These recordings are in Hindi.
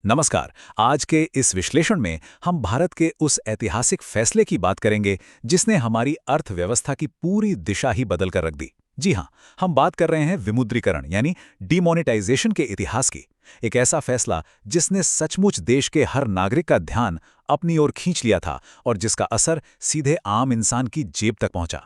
नमस्कार। आज के इस विश्लेषण में हम भारत के उस ऐतिहासिक फैसले की बात करेंगे जिसने हमारी अर्थव्यवस्था की पूरी दिशा ही बदल कर रख दी। जी हाँ, हम बात कर रहे हैं विमुद्रीकरण यानी डिमोनेटाइजेशन के इतिहास की। एक ऐसा फैसला जिसने सचमुच देश के हर नागरिक का ध्यान अपनी ओर खींच लिया था और जिसका असर सीधे आम इंसान की जेब तक पहुंचा।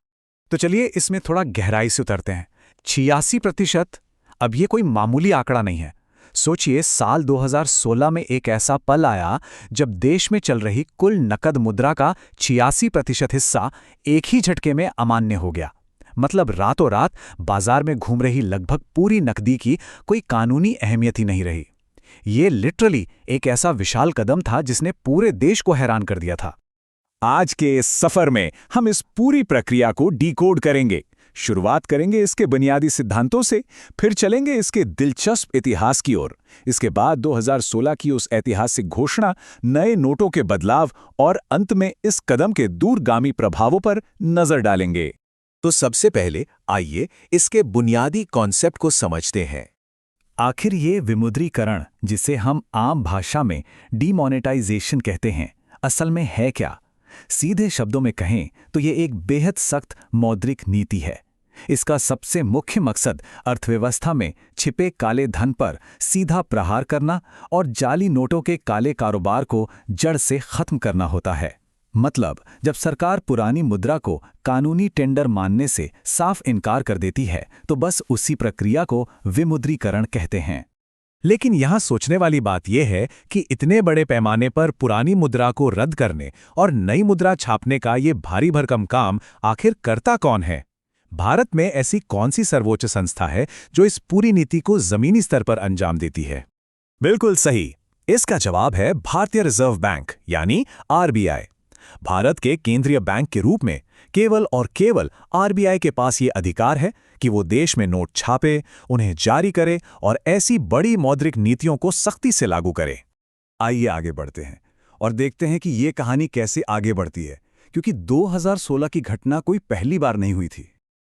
तो चलिए इसमें थोड़ा गहराई से उतरते हैं। 86%। अब ये कोई मामूली आंकड़ा नहीं है। सोचिए, साल 2016 में एक ऐसा पल आया जब देश में चल रही कुल नकद मुद्रा का 86% हिस्सा एक ही झटके में अमान्य हो गया। मतलब रातों रात बाजार में घूम रही लगभग पूरी नकदी की कोई कानूनी अहमियत ही नहीं रही। ये लिटरली एक ऐसा विशाल कदम था जिसने पूरे देश को हैरान कर दिया था। आज के इस सफर में हम इस पूरी प्रक्रिया को डिकोड करेंगे। शुरुआत करेंगे इसके बुनियादी सिद्धांतों से, फिर चलेंगे इसके दिलचस्प इतिहास की ओर। इसके बाद 2016 की उस ऐतिहासिक घोषणा, नए नोटों के बदलाव और अंत में इस कदम के दूरगामी प्रभावों पर नजर डालेंगे। तो सबसे पहले आइए इसके बुनियादी कॉन्सेप्ट को समझते हैं। आखिर ये विमुद्रीकरण, जिसे हम आम भाषा में डीमोनेटाइजेशन कहते हैं, असल में है क्या? सीधे शब्दों में कहें तो ये एक बेहद सख्त मौद्रिक नीति है। इसका सबसे मुख्य मकसद अर्थव्यवस्था में छिपे काले धन पर सीधा प्रहार करना और जाली नोटों के काले कारोबार को जड़ से खत्म करना होता है। मतलब, जब सरकार पुरानी मुद्रा को कानूनी टेंडर मानने से साफ इनकार कर देती है तो बस उसी प्रक्रिया को विमुद्रीकरण कहते हैं। लेकिन यहाँ सोचने वाली बात यह है कि इतने बड़े पैमाने पर पुरानी मुद्रा को रद्द करने और नई मुद्रा छापने का ये भारी भरकम काम आखिर करता कौन है? भारत में ऐसी कौन सी सर्वोच्च संस्था है जो इस पूरी नीति को जमीनी स्तर पर अंजाम देती है? बिल्कुल सही, इसका जवाब है भारतीय रिजर्व बैंक यानी आरबीआई। भारत के केंद्रीय बैंक के रूप में केवल और केवल आरबीआई के पास ये अधिकार है कि वो देश में नोट छापे, उन्हें जारी करे और ऐसी बड़ी मौद्रिक नीतियों को सख्ती से लागू करे। आइए आगे बढ़ते हैं और देखते हैं कि ये कहानी कैसे आगे बढ़ती है, क्योंकि 2016 की घटना कोई पहली बार नहीं हुई थी।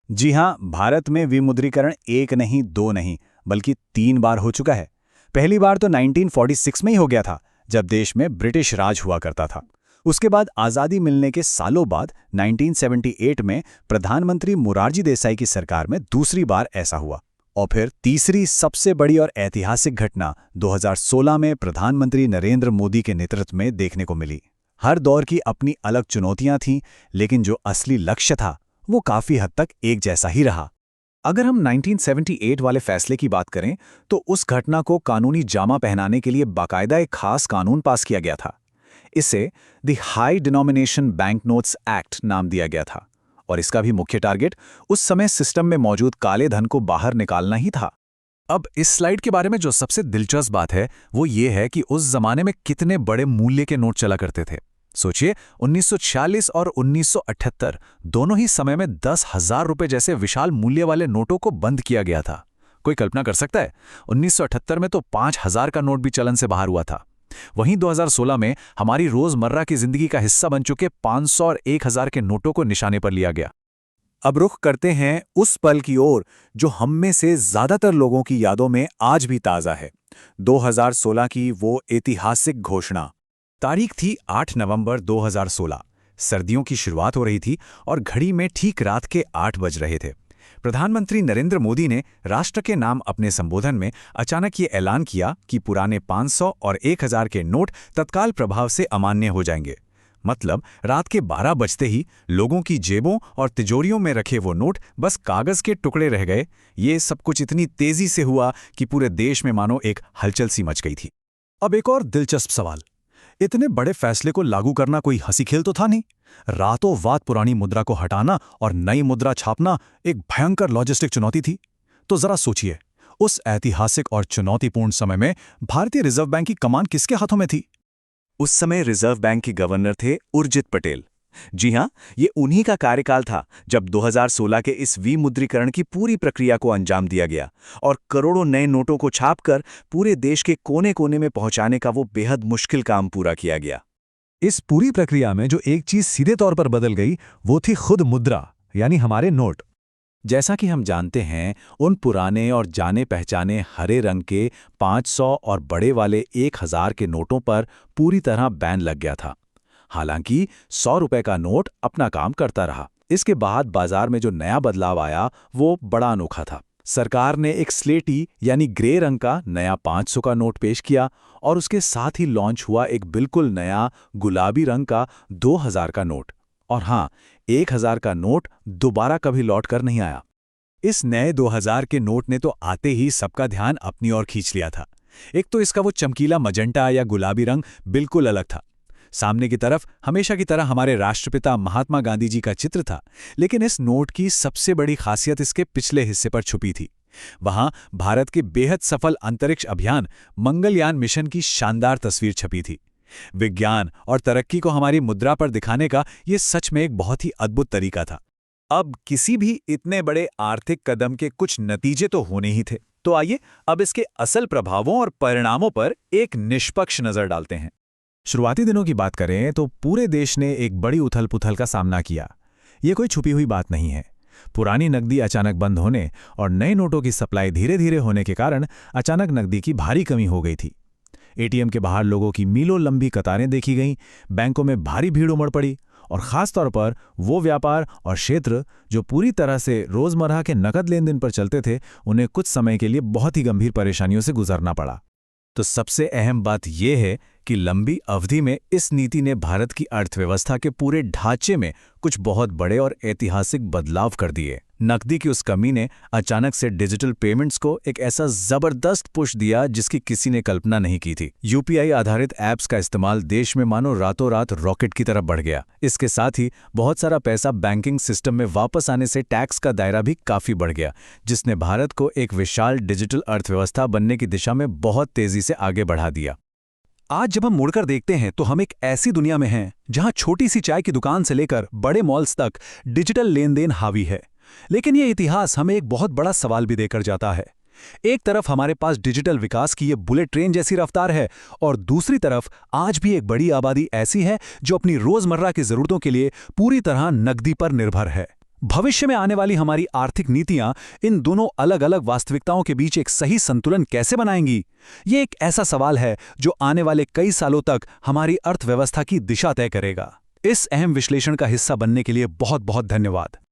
जी हाँ, भारत में विमुद्रीकरण एक नहीं, दो नहीं, बल्कि 3 बार हो चुका है। पहली बार तो 1946 में ही हो गया था, जब देश में ब्रिटिश राज हुआ करता था। उसके बाद आज़ादी मिलने के सालों बाद 1978 में प्रधानमंत्री मोरारजी देसाई की सरकार में दूसरी बार ऐसा हुआ। और फिर तीसरी सबसे बड़ी और ऐतिहासिक घटना 2016 में प्रधानमंत्री नरेंद्र मोदी के नेतृत्व में देखने को मिली। हर दौर की अपनी अलग चुनौतियां थीं, लेकिन जो असली लक्ष्य था वो काफ़ी हद तक एक जैसा ही रहा। अगर हम 1978 वाले फैसले की बात करें तो उस घटना को कानूनी जामा पहनाने के लिए बाकायदा एक खास कानून पास किया गया था। इसे the high denomination bank notes act नाम दिया गया था और इसका भी मुख्य टारगेट उस समय सिस्टम में मौजूद काले धन को बाहर निकालना ही था। अब इस स्लाइड के बारे में जो सबसे दिलचस्प बात है वो ये है कि उस जमाने में कितने बड़े मूल्य के नोट चला करते थे। सोचिए, 1946 और 1978 दोनों ही समय में 10,000 रुपए जैसे विशाल मूल्य वाले नोटों को बंद किया गया था। कोई कल्पना कर सकता है? 1978 में तो 5,000 का नोट भी चलन से बाहर हुआ था। वहीं 2016 में हमारी रोजमर्रा की जिंदगी का हिस्सा बन चुके 500 और 1000 के नोटों को निशाने पर लिया गया। अब रुख करते हैं उस पल की ओर जो हम में से ज्यादातर लोगों की यादों में आज भी ताजा है। 2016 की वो ऐतिहासिक घोषणा। तारीख थी 8 नवंबर 2016। सर्दियों की शुरुआत हो रही थी और घड़ी में ठीक रात के 8 बज रहे थे। प्रधानमंत्री नरेंद्र मोदी ने राष्ट्र के नाम अपने संबोधन में अचानक ये ऐलान किया कि पुराने 500 और 1000 के नोट तत्काल प्रभाव से अमान्य हो जाएंगे। मतलब, रात के 12 बजते ही लोगों की जेबों और तिजोरियों में रखे वो नोट बस कागज के टुकड़े रह गए। ये सब कुछ इतनी तेजी से हुआ कि पूरे देश में मानो एक हलचल सी मच गई थी। अब एक और दिलचस्प सवाल, इतने बड़े फैसले को लागू करना कोई हंसी खेल तो था नहीं। रातों रात पुरानी मुद्रा को हटाना और नई मुद्रा छापना एक भयंकर लॉजिस्टिक चुनौती थी। तो जरा सोचिए, उस ऐतिहासिक और चुनौतीपूर्ण समय में भारतीय रिजर्व बैंक की कमान किसके हाथों में थी? उस समय रिजर्व बैंक के गवर्नर थे उर्जित पटेल। जी हां, ये उन्हीं का कार्यकाल था जब 2016 के इस विमुद्रीकरण की पूरी प्रक्रिया को अंजाम दिया गया और करोड़ों नए नोटों को छापकर पूरे देश के कोने कोने में पहुंचाने का वो बेहद मुश्किल काम पूरा किया गया। इस पूरी प्रक्रिया में जो एक चीज सीधे तौर पर बदल गई वो थी खुद मुद्रा, यानी हमारे नोट। जैसा कि हम जानते हैं, उन पुराने और जाने पहचाने हरे रंग के 500 और बड़े वाले 1000 के नोटों पर पूरी तरह बैन लग गया था। हालांकि 100 रुपए का नोट अपना काम करता रहा। इसके बाद बाजार में जो नया बदलाव आया वो बड़ा अनोखा था। सरकार ने एक स्लेटी यानी ग्रे रंग का नया 500 का नोट पेश किया और उसके साथ ही लॉन्च हुआ एक बिल्कुल नया गुलाबी रंग का 2000 का नोट। और हाँ, 1000 का नोट दोबारा कभी लौट कर नहीं आया। इस नए 2000 के नोट ने तो आते ही सबका ध्यान अपनी ओर खींच लिया था। एक तो इसका वो चमकीला मजेंटा या गुलाबी रंग बिल्कुल अलग था। सामने की तरफ हमेशा की तरह हमारे राष्ट्रपिता महात्मा गांधी जी का चित्र था, लेकिन इस नोट की सबसे बड़ी खासियत इसके पिछले हिस्से पर छुपी थी। वहां भारत के बेहद सफल अंतरिक्ष अभियान मंगलयान मिशन की शानदार तस्वीर छपी थी। विज्ञान और तरक्की को हमारी मुद्रा पर दिखाने का ये सच में एक बहुत ही अद्भुत तरीका था। अब किसी भी इतने बड़े आर्थिक कदम के कुछ नतीजे तो होने ही थे, तो आइए अब इसके असल प्रभावों और परिणामों पर एक निष्पक्ष नजर डालते हैं। शुरुआती दिनों की बात करें तो पूरे देश ने एक बड़ी उथल-पुथल का सामना किया। ये कोई छुपी हुई बात नहीं है। पुरानी नकदी अचानक बंद होने और नए नोटों की सप्लाई धीरे-धीरे होने के कारण अचानक नकदी की भारी कमी हो गई थी। एटीएम के बाहर लोगों की मीलों लंबी कतारें देखी गईं, बैंकों में भारी भीड़ उमड़ पड़ी और खास तौर पर वो व्यापार और क्षेत्र जो पूरी तरह से रोजमर्रा के नकद लेन देन पर चलते थे, उन्हें कुछ समय के लिए बहुत ही गंभीर परेशानियों से गुजरना पड़ा। तो सबसे अहम बात यह है कि लंबी अवधि में इस नीति ने भारत की अर्थव्यवस्था के पूरे ढांचे में कुछ बहुत बड़े और ऐतिहासिक बदलाव कर दिए। नकदी की उस कमी ने अचानक से डिजिटल पेमेंट्स को एक ऐसा जबरदस्त पुश दिया जिसकी किसी ने कल्पना नहीं की थी। यूपीआई आधारित ऐप्स का इस्तेमाल देश में मानो रातों रात रॉकेट की तरफ बढ़ गया। इसके साथ ही बहुत सारा पैसा बैंकिंग सिस्टम में वापस आने से टैक्स का दायरा भी काफी बढ़ गया, जिसने भारत को एक विशाल डिजिटल अर्थव्यवस्था बनने की दिशा में बहुत तेजी से आगे बढ़ा दिया। आज जब हम मुड़कर देखते हैं तो हम एक ऐसी दुनिया में हैं जहां छोटी सी चाय की दुकान से लेकर बड़े मॉल्स तक डिजिटल लेन देन हावी है। लेकिन यह इतिहास हमें एक बहुत बड़ा सवाल भी देकर जाता है। एक तरफ हमारे पास डिजिटल विकास की ये बुलेट ट्रेन जैसी रफ्तार है और दूसरी तरफ आज भी एक बड़ी आबादी ऐसी है जो अपनी रोजमर्रा की जरूरतों के लिए पूरी तरह नकदी पर निर्भर है। भविष्य में आने वाली हमारी आर्थिक नीतियां इन दोनों अलग अलग वास्तविकताओं के बीच एक सही संतुलन कैसे बनाएंगी? ये एक ऐसा सवाल है जो आने वाले कई सालों तक हमारी अर्थव्यवस्था की दिशा तय करेगा। इस अहम विश्लेषण का हिस्सा बनने के लिए बहुत बहुत धन्यवाद।